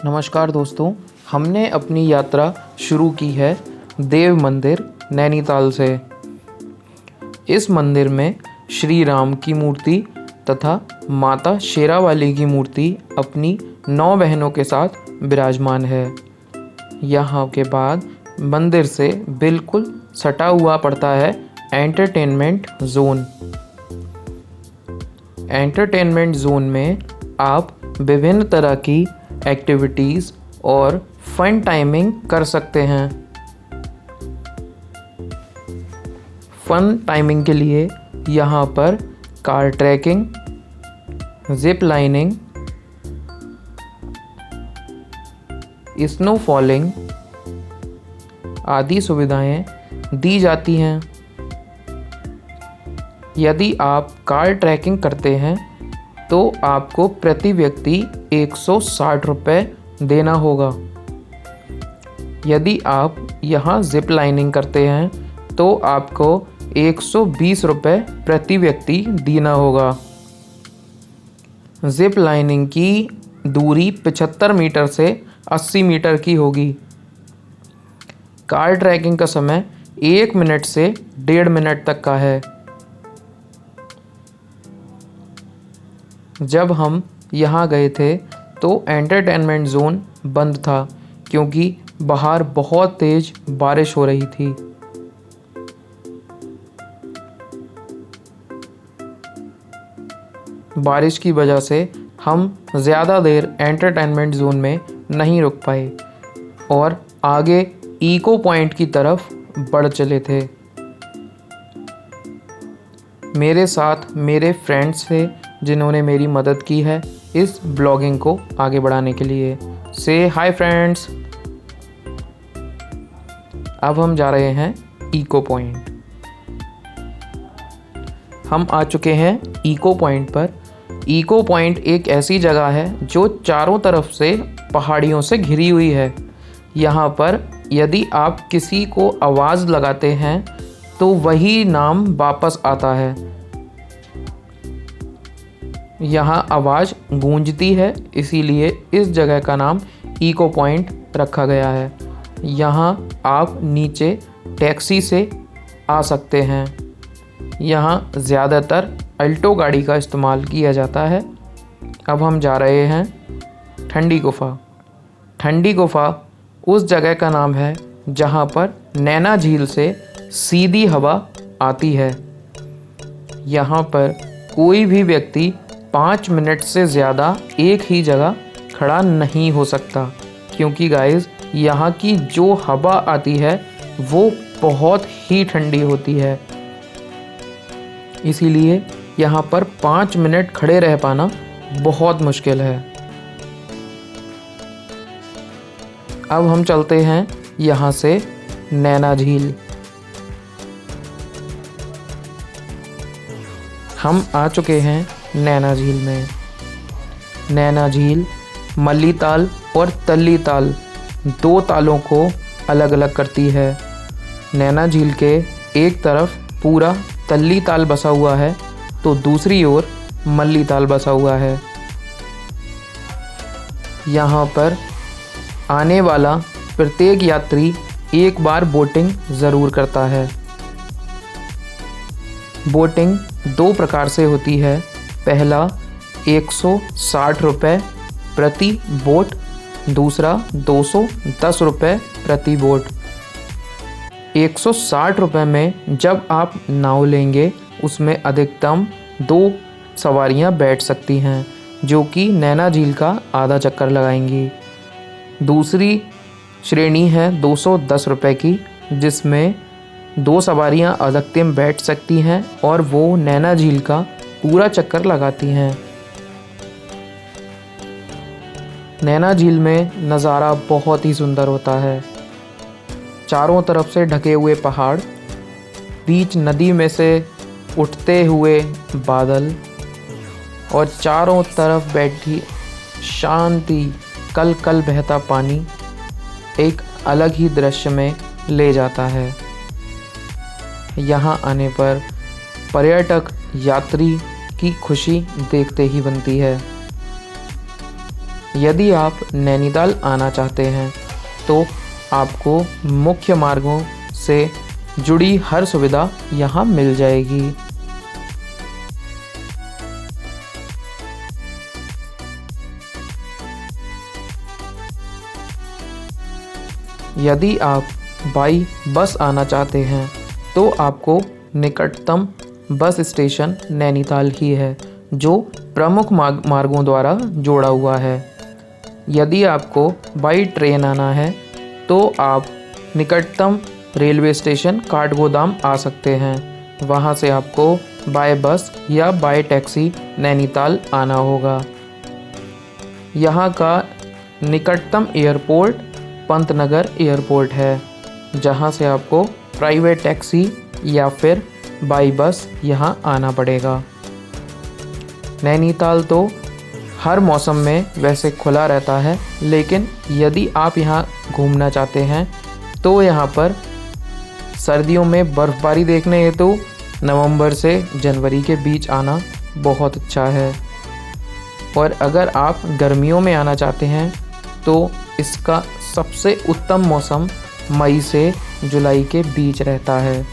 नमस्कार दोस्तों, हमने अपनी यात्रा शुरू की है देव मंदिर नैनीताल से। इस मंदिर में श्री राम की मूर्ति तथा माता शेरावाली की मूर्ति अपनी 9 बहनों के साथ विराजमान है। यहाँ के बाद मंदिर से बिल्कुल सटा हुआ पड़ता है एंटरटेनमेंट जोन। एंटरटेनमेंट जोन में आप विभिन्न तरह की एक्टिविटीज़ और फन टाइमिंग कर सकते हैं। फन टाइमिंग के लिए यहाँ पर car tracking, zip lining, snow falling आदि सुविधाएं दी जाती हैं। यदि आप कार ट्रैकिंग करते हैं तो आपको प्रति व्यक्ति 160 रुपये देना होगा। यदि आप यहाँ जिप लाइनिंग करते हैं तो आपको 120 रुपये प्रति व्यक्ति देना होगा। जिप लाइनिंग की दूरी 75 मीटर से 80 मीटर की होगी। कार ट्रैकिंग का समय 1 मिनट से 1.5 मिनट तक का है। जब हम यहाँ गए थे तो एंटरटेनमेंट जोन बंद था क्योंकि बाहर बहुत तेज बारिश हो रही थी। बारिश की वजह से हम ज़्यादा देर एंटरटेनमेंट जोन में नहीं रुक पाए और आगे इको पॉइंट की तरफ बढ़ चले थे। मेरे साथ मेरे फ्रेंड्स थे जिन्होंने मेरी मदद की है इस ब्लॉगिंग को आगे बढ़ाने के लिए। से हाय फ्रेंड्स। अब हम जा रहे हैं इको पॉइंट। हम आ चुके हैं इको पॉइंट पर। इको पॉइंट एक ऐसी जगह है जो चारों तरफ से पहाड़ियों से घिरी हुई है। यहाँ पर यदि आप किसी को आवाज़ लगाते हैं तो वही नाम वापस आता है। यहाँ आवाज़ गूंजती है, इसीलिए इस जगह का नाम इको पॉइंट रखा गया है। यहाँ आप नीचे टैक्सी से आ सकते हैं। यहाँ ज़्यादातर अल्टो गाड़ी का इस्तेमाल किया जाता है। अब हम जा रहे हैं ठंडी गुफा। ठंडी गुफा उस जगह का नाम है जहाँ पर नैना झील से सीधी हवा आती है। यहाँ पर कोई भी व्यक्ति 5 मिनट से ज़्यादा एक ही जगह खड़ा नहीं हो सकता क्योंकि गाइस यहाँ की जो हवा आती है वो बहुत ही ठंडी होती है। इसीलिए यहाँ पर 5 मिनट खड़े रह पाना बहुत मुश्किल है। अब हम चलते हैं यहाँ से नैना झील। हम आ चुके हैं नैना झील में। नैना झील मल्ली ताल और तल्ली ताल 2 तालों को अलग अलग करती है। नैना झील के एक तरफ पूरा तल्ली ताल बसा हुआ है तो दूसरी ओर मल्ली ताल बसा हुआ है। यहाँ पर आने वाला प्रत्येक यात्री एक बार बोटिंग ज़रूर करता है। बोटिंग 2 प्रकार से होती है। पहला 160 रुपये प्रति बोट, दूसरा 210 रुपये प्रति बोट। 160 रुपये में जब आप नाव लेंगे उसमें अधिकतम 2 सवारियां बैठ सकती हैं जो कि नैना झील का आधा चक्कर लगाएंगी। दूसरी श्रेणी है 210 रुपये की जिसमें 2 सवारियां अधिकतम बैठ सकती हैं और वो नैना झील का पूरा चक्कर लगाती हैं। नैना झील में नज़ारा बहुत ही सुंदर होता है। चारों तरफ से ढके हुए पहाड़, बीच नदी में से उठते हुए बादल और चारों तरफ बैठी शांति, कल कल बहता पानी एक अलग ही दृश्य में ले जाता है। यहाँ आने पर पर्यटक यात्री की खुशी देखते ही बनती है। यदि आप नैनीताल आना चाहते हैं तो आपको मुख्य मार्गों से जुड़ी हर सुविधा यहाँ मिल जाएगी। यदि आप बाई बस आना चाहते हैं तो आपको निकटतम बस स्टेशन नैनीताल ही है, जो प्रमुख मार्गों द्वारा जोड़ा हुआ है। यदि आपको बाई ट्रेन आना है तो आप निकटतम रेलवे स्टेशन काठगोदाम आ सकते हैं। वहां से आपको बाय बस या बाय टैक्सी नैनीताल आना होगा। यहाँ का निकटतम एयरपोर्ट पंतनगर एयरपोर्ट है, जहाँ से आपको प्राइवेट टैक्सी या फिर बाई बस यहाँ आना पड़ेगा। नैनीताल तो हर मौसम में वैसे खुला रहता है, लेकिन यदि आप यहाँ घूमना चाहते हैं तो यहाँ पर सर्दियों में बर्फ़बारी देखने हेतु नवंबर से जनवरी के बीच आना बहुत अच्छा है। और अगर आप गर्मियों में आना चाहते हैं तो इसका सबसे उत्तम मौसम मई से जुलाई के बीच रहता है।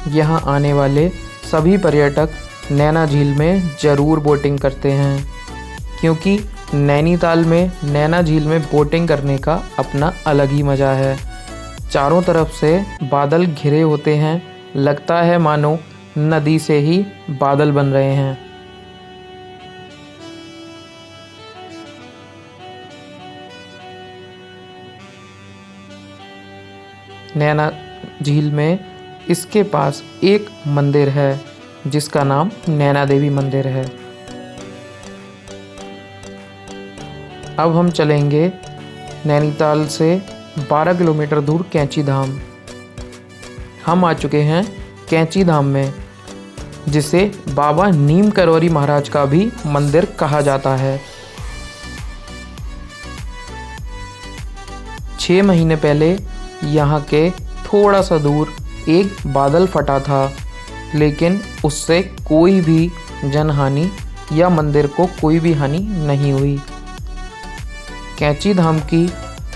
यहाँ आने वाले सभी पर्यटक नैना झील में ज़रूर बोटिंग करते हैं, क्योंकि नैनीताल में नैना झील में बोटिंग करने का अपना अलग ही मज़ा है। चारों तरफ से बादल घिरे होते हैं, लगता है मानो नदी से ही बादल बन रहे हैं। नैना झील में इसके पास एक मंदिर है जिसका नाम नैना देवी मंदिर है। अब हम चलेंगे नैनीताल से 12 किलोमीटर दूर कैंची धाम। हम आ चुके हैं कैंची धाम में, जिसे बाबा नीम करौरी महाराज का भी मंदिर कहा जाता है। 6 महीने पहले यहाँ के थोड़ा सा दूर एक बादल फटा था, लेकिन उससे कोई भी जनहानि या मंदिर को कोई भी हानि नहीं हुई। कैंची धाम की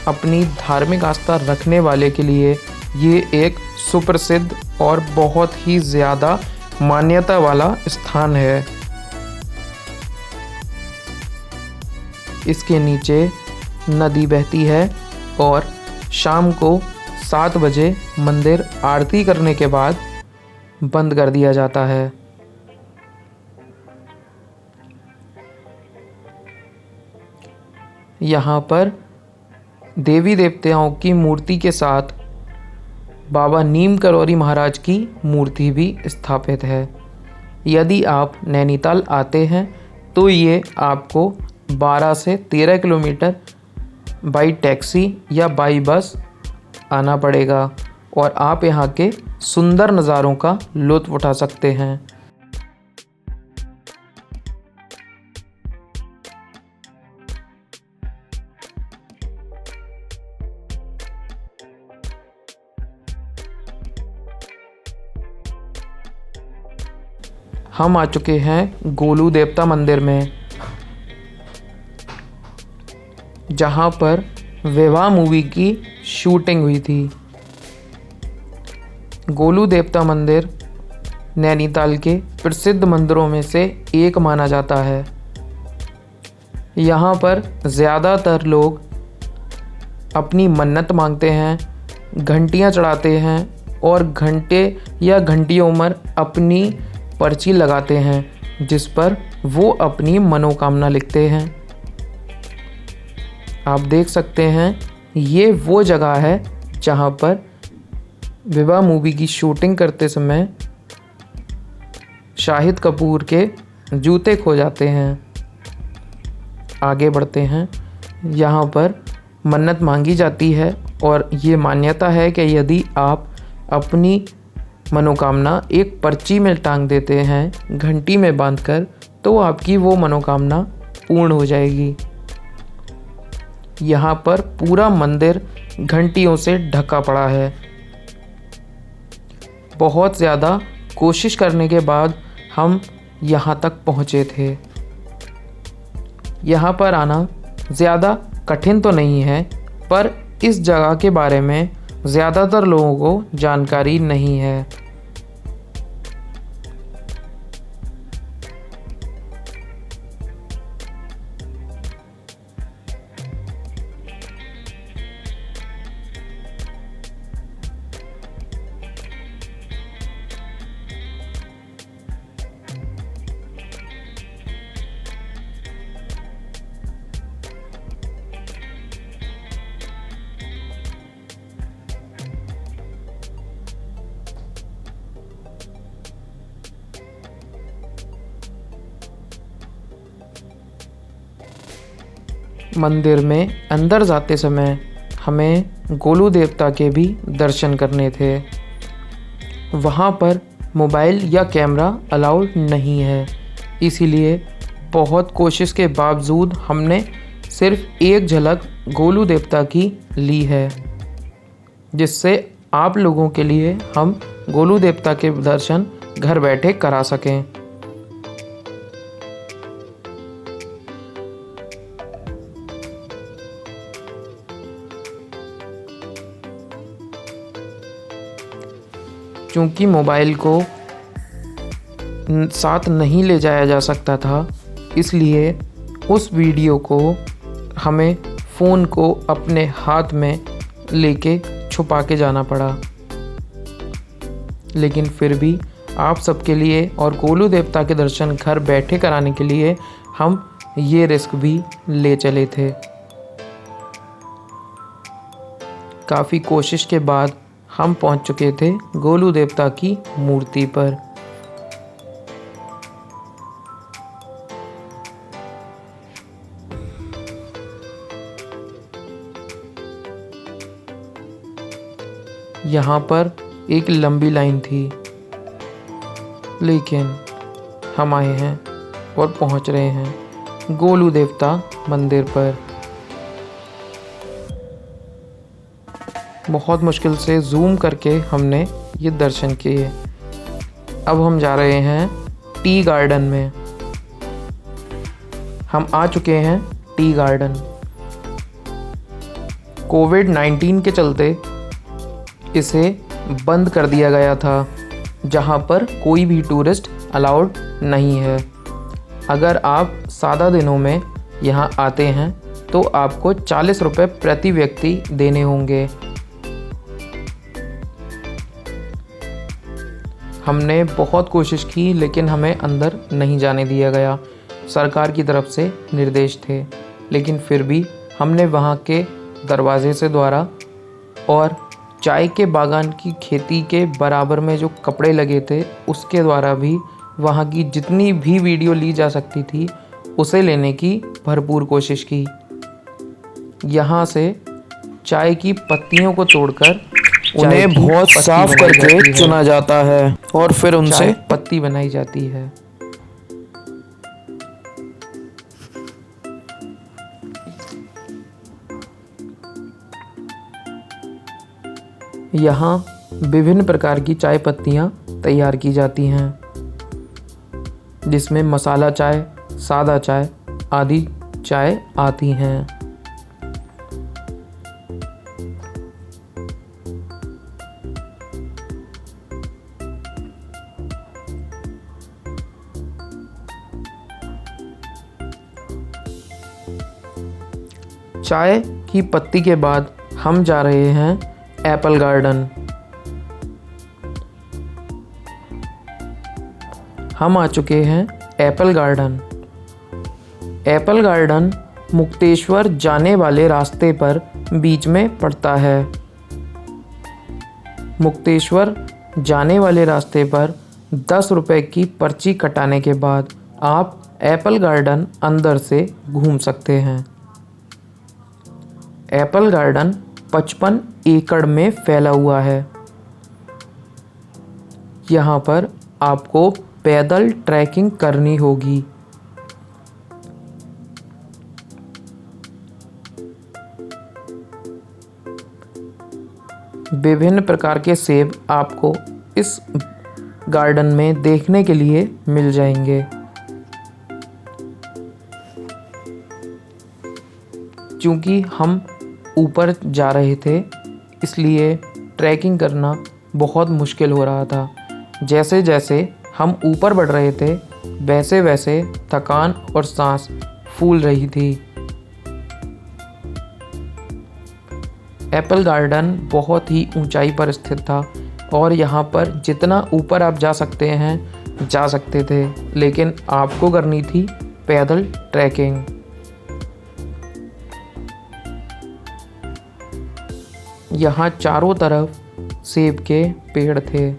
अपनी धार्मिक आस्था रखने वाले के लिए ये एक सुप्रसिद्ध और बहुत ही ज़्यादा मान्यता वाला स्थान है। इसके नीचे नदी बहती है और शाम को 7 बजे मंदिर आरती करने के बाद बंद कर दिया जाता है। यहाँ पर देवी देवताओं की मूर्ति के साथ बाबा नीम करौरी महाराज की मूर्ति भी स्थापित है। यदि आप नैनीताल आते हैं तो ये आपको 12 से 13 किलोमीटर बाई टैक्सी या बाई बस आना पड़ेगा और आप यहाँ के सुंदर नज़ारों का लुत्फ़ उठा सकते हैं। हम आ चुके हैं गोलू देवता मंदिर में, जहाँ पर विवाह मूवी की शूटिंग हुई थी। गोलू देवता मंदिर नैनीताल के प्रसिद्ध मंदिरों में से एक माना जाता है। यहाँ पर ज़्यादातर लोग अपनी मन्नत मांगते हैं, घंटियाँ चढ़ाते हैं और घंटे या घंटियों में अपनी पर्ची लगाते हैं, जिस पर वो अपनी मनोकामना लिखते हैं। आप देख सकते हैं ये वो जगह है जहाँ पर विवाह मूवी की शूटिंग करते समय शाहिद कपूर के जूते खो जाते हैं। आगे बढ़ते हैं। यहाँ पर मन्नत मांगी जाती है और ये मान्यता है कि यदि आप अपनी मनोकामना एक पर्ची में टांग देते हैं घंटी में बांधकर, तो आपकी वो मनोकामना पूर्ण हो जाएगी। यहाँ पर पूरा मंदिर घंटियों से ढका पड़ा है। बहुत ज़्यादा कोशिश करने के बाद हम यहाँ तक पहुँचे थे। यहाँ पर आना ज़्यादा कठिन तो नहीं है, पर इस जगह के बारे में ज़्यादातर लोगों को जानकारी नहीं है। मंदिर में अंदर जाते समय हमें गोलू देवता के भी दर्शन करने थे। वहाँ पर मोबाइल या कैमरा अलाउड नहीं है, इसीलिए बहुत कोशिश के बावजूद हमने सिर्फ एक झलक गोलू देवता की ली है, जिससे आप लोगों के लिए हम गोलू देवता के दर्शन घर बैठे करा सकें। चूँकि मोबाइल को साथ नहीं ले जाया जा सकता था, इसलिए उस वीडियो को हमें फ़ोन को अपने हाथ में लेके छुपा के जाना पड़ा। लेकिन फिर भी आप सबके लिए और गोलू देवता के दर्शन घर बैठे कराने के लिए हम ये रिस्क भी ले चले थे। काफ़ी कोशिश के बाद हम पहुंच चुके थे गोलू देवता की मूर्ति पर। यहाँ पर एक लंबी लाइन थी, लेकिन हम आए हैं और पहुंच रहे हैं गोलू देवता मंदिर पर। बहुत मुश्किल से जूम करके हमने ये दर्शन किए। अब हम जा रहे हैं टी गार्डन में। हम आ चुके हैं टी गार्डन। कोविड-19 के चलते इसे बंद कर दिया गया था, जहां पर कोई भी टूरिस्ट अलाउड नहीं है। अगर आप सादा दिनों में यहां आते हैं तो आपको 40 रुपये प्रति व्यक्ति देने होंगे। हमने बहुत कोशिश की, लेकिन हमें अंदर नहीं जाने दिया गया। सरकार की तरफ से निर्देश थे, लेकिन फिर भी हमने वहाँ के दरवाजे से द्वारा और चाय के बागान की खेती के बराबर में जो कपड़े लगे थे उसके द्वारा भी वहाँ की जितनी भी वीडियो ली जा सकती थी उसे लेने की भरपूर कोशिश की। यहाँ से चाय की पत्तियों को तोड़कर उन्हें बहुत साफ करके चुना जाता है और फिर उनसे पत्ती बनाई जाती है। यहाँ विभिन्न प्रकार की चाय पत्तियाँ तैयार की जाती हैं, जिसमें मसाला चाय, सादा चाय आदि चाय आती हैं। चाय की पत्ती के बाद हम जा रहे हैं एप्पल गार्डन। हम आ चुके हैं Apple garden. Apple garden Mukteshwar जाने वाले रास्ते पर बीच में पड़ता है। मुक्तेश्वर जाने वाले रास्ते पर 10 रुपये की पर्ची कटाने के बाद आप एप्पल गार्डन अंदर से घूम सकते हैं। एप्पल गार्डन 55 एकड़ में फैला हुआ है। यहाँ पर आपको पैदल ट्रैकिंग करनी होगी। विभिन्न प्रकार के सेब आपको इस गार्डन में देखने के लिए मिल जाएंगे। क्योंकि हम ऊपर जा रहे थे इसलिए ट्रैकिंग करना बहुत मुश्किल हो रहा था। जैसे जैसे हम ऊपर बढ़ रहे थे वैसे वैसे थकान और सांस फूल रही थी। एप्पल गार्डन बहुत ही ऊंचाई पर स्थित था और यहाँ पर जितना ऊपर आप जा सकते हैं जा सकते थे, लेकिन आपको करनी थी पैदल ट्रैकिंग। यहाँ चारों तरफ सेब के पेड़ थे।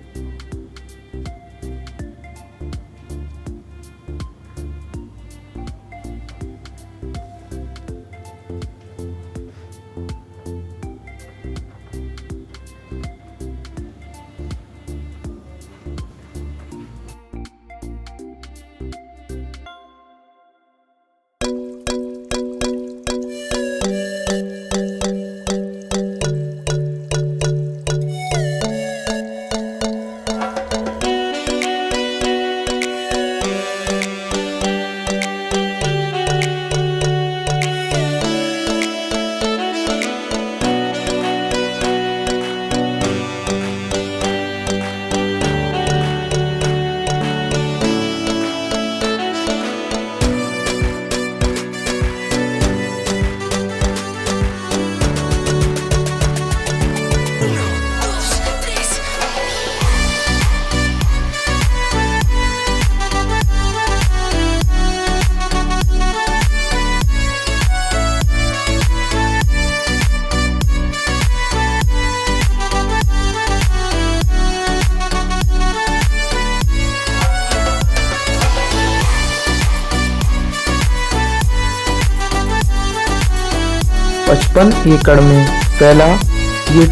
पचपन एकड़ में फैला ये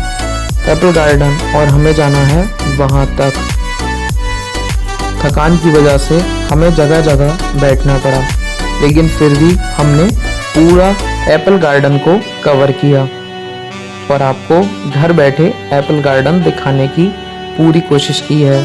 एप्पल गार्डन और हमें जाना है वहाँ तक। थकान की वजह से हमें जगह जगह बैठना पड़ा, लेकिन फिर भी हमने पूरा एप्पल गार्डन को कवर किया और आपको घर बैठे एप्पल गार्डन दिखाने की पूरी कोशिश की है।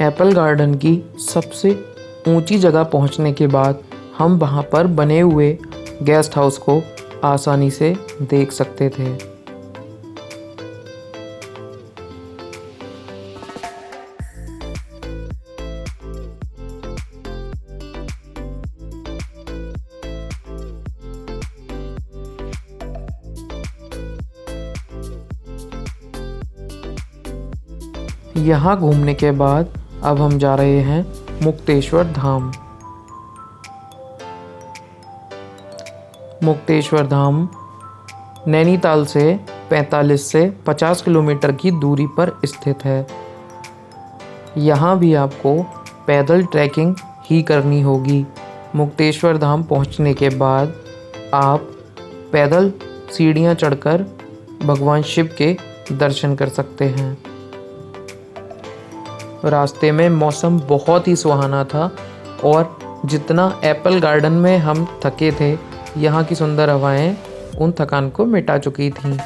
एप्पल गार्डन की सबसे ऊंची जगह पहुंचने के बाद हम वहां पर बने हुए गेस्ट हाउस को आसानी से देख सकते थे। यहाँ घूमने के बाद अब हम जा रहे हैं मुक्तेश्वर धाम। मुक्तेश्वर धाम नैनीताल से 45 से 50 किलोमीटर की दूरी पर स्थित है। यहाँ भी आपको पैदल ट्रैकिंग ही करनी होगी। मुक्तेश्वर धाम पहुँचने के बाद आप पैदल सीढ़ियाँ चढ़कर भगवान शिव के दर्शन कर सकते हैं। रास्ते में मौसम बहुत ही सुहाना था और जितना एप्पल गार्डन में हम थके थे, यहाँ की सुंदर हवाएं उन थकान को मिटा चुकी थीं।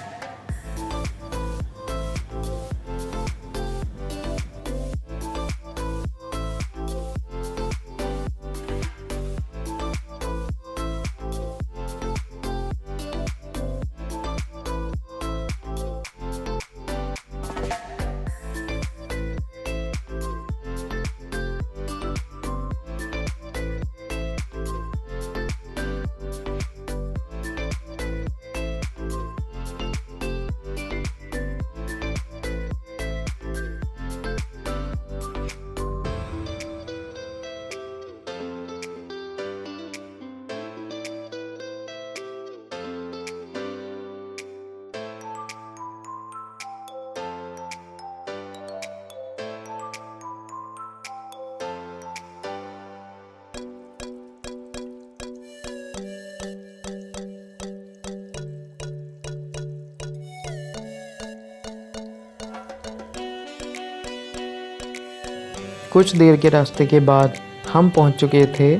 कुछ देर के रास्ते के बाद हम पहुंच चुके थे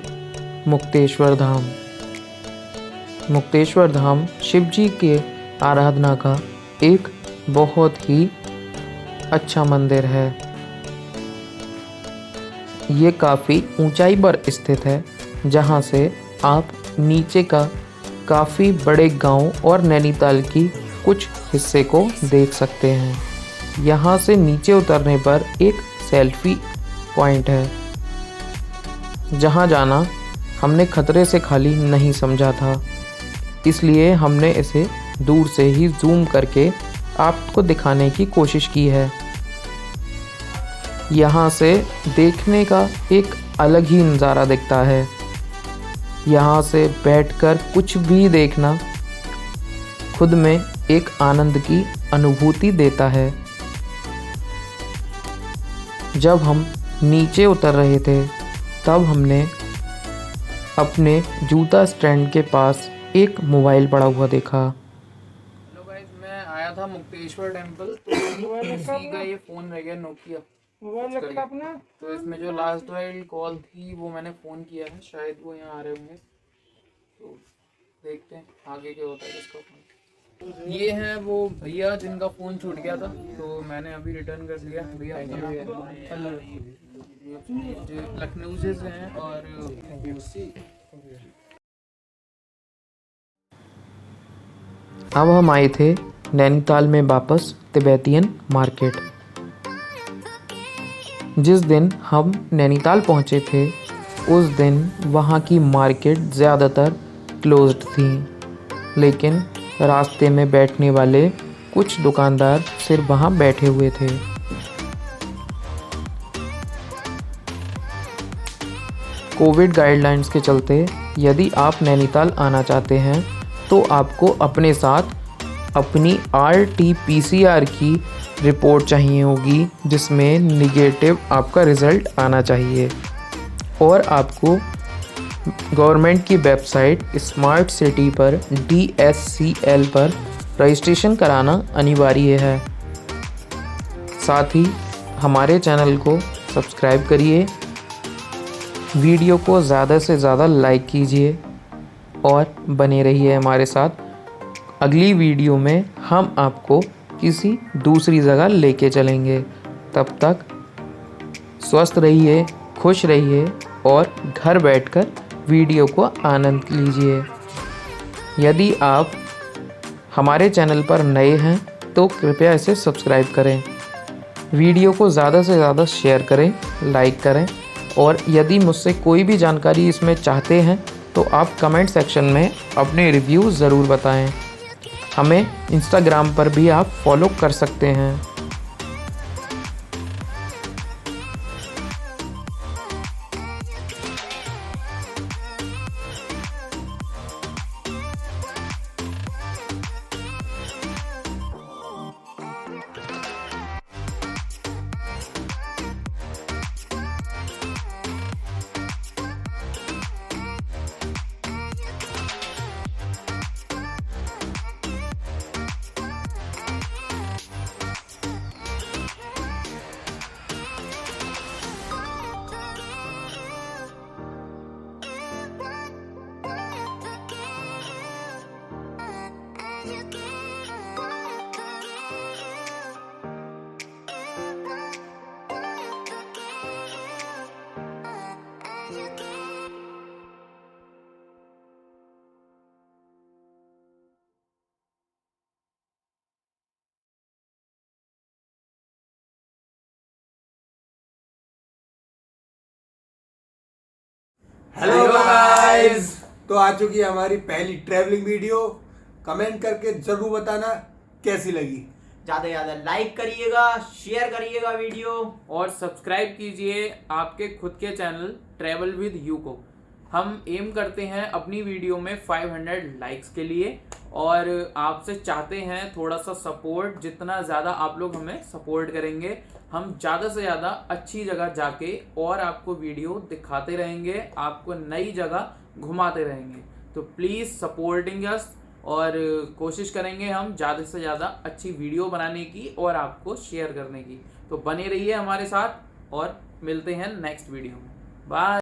मुक्तेश्वर धाम। मुक्तेश्वर धाम शिव जी के आराधना का एक बहुत ही अच्छा मंदिर है। ये काफ़ी ऊंचाई पर स्थित है, जहां से आप नीचे का काफ़ी बड़े गांव और नैनीताल की कुछ हिस्से को देख सकते हैं। यहाँ से नीचे उतरने पर एक सेल्फी पॉइंट है, जहां जाना हमने खतरे से खाली नहीं समझा था, इसलिए हमने इसे दूर से ही जूम करके आपको दिखाने की कोशिश की है। यहाँ से देखने का एक अलग ही नज़ारा दिखता है। यहाँ से बैठकर कुछ भी देखना खुद में एक आनंद की अनुभूति देता है। जब हम नीचे उतर रहे थे तब हमने अपने जूता स्टैंड के पास एक मोबाइल पड़ा हुआ देखा। हेलो गाइस, मैं आया था मुक्तेश्वर टेंपल, तो इसी का ये फ़ोन रह गया नोकिया मोबाइल रखा अपना। तो इसमें जो लास्ट वाली कॉल थी वो मैंने फ़ोन किया है, शायद वो यहाँ आ रहे होंगे, तो देखते हैं आगे क्या होता है इसका फ़ोन। ये हैं वो भैया जिनका फ़ोन छूट गया था, तो मैंने अभी रिटर्न कर लिया। भैया लखनऊ से हैं और अब हम आए थे नैनीताल में वापस तिब्बतियन मार्केट। जिस दिन हम नैनीताल पहुंचे थे उस दिन वहां की मार्केट ज़्यादातर क्लोज्ड थी, लेकिन रास्ते में बैठने वाले कुछ दुकानदार सिर्फ वहां बैठे हुए थे। कोविड गाइडलाइंस के चलते यदि आप नैनीताल आना चाहते हैं तो आपको अपने साथ अपनी RT-PCR की रिपोर्ट चाहिए होगी, जिसमें निगेटिव आपका रिज़ल्ट आना चाहिए, और आपको गवर्नमेंट की वेबसाइट स्मार्ट सिटी पर DSCL पर रजिस्ट्रेशन कराना अनिवार्य है। साथ ही हमारे चैनल को सब्सक्राइब करिए, वीडियो को ज़्यादा से ज़्यादा लाइक कीजिए और बने रहिए हमारे साथ। अगली वीडियो में हम आपको किसी दूसरी जगह लेके चलेंगे। तब तक स्वस्थ रहिए, खुश रहिए और घर बैठकर वीडियो को आनंद लीजिए। यदि आप हमारे चैनल पर नए हैं तो कृपया इसे सब्सक्राइब करें। वीडियो को ज़्यादा से ज़्यादा शेयर करें, लाइक करें और यदि मुझसे कोई भी जानकारी इसमें चाहते हैं तो आप कमेंट सेक्शन में अपने रिव्यू ज़रूर बताएं। हमें इंस्टाग्राम पर भी आप फॉलो कर सकते हैं। हेलो गाइस, तो आ चुकी है हमारी पहली ट्रैवलिंग वीडियो। कमेंट करके जरूर बताना कैसी लगी। ज्यादा से ज्यादा लाइक करिएगा, शेयर करिएगा वीडियो और सब्सक्राइब कीजिए आपके खुद के चैनल ट्रैवल विद यू को। हम एम करते हैं अपनी वीडियो में 500 लाइक्स के लिए और आपसे चाहते हैं थोड़ा सा सपोर्ट। जितना ज़्यादा आप लोग हमें सपोर्ट करेंगे हम ज़्यादा से ज़्यादा अच्छी जगह जाके और आपको वीडियो दिखाते रहेंगे, आपको नई जगह घुमाते रहेंगे। तो प्लीज़ सपोर्टिंग अस और कोशिश करेंगे हम ज़्यादा से ज़्यादा अच्छी वीडियो बनाने की और आपको शेयर करने की। तो बने रहिए हमारे साथ और मिलते हैं नेक्स्ट वीडियो में। बाय।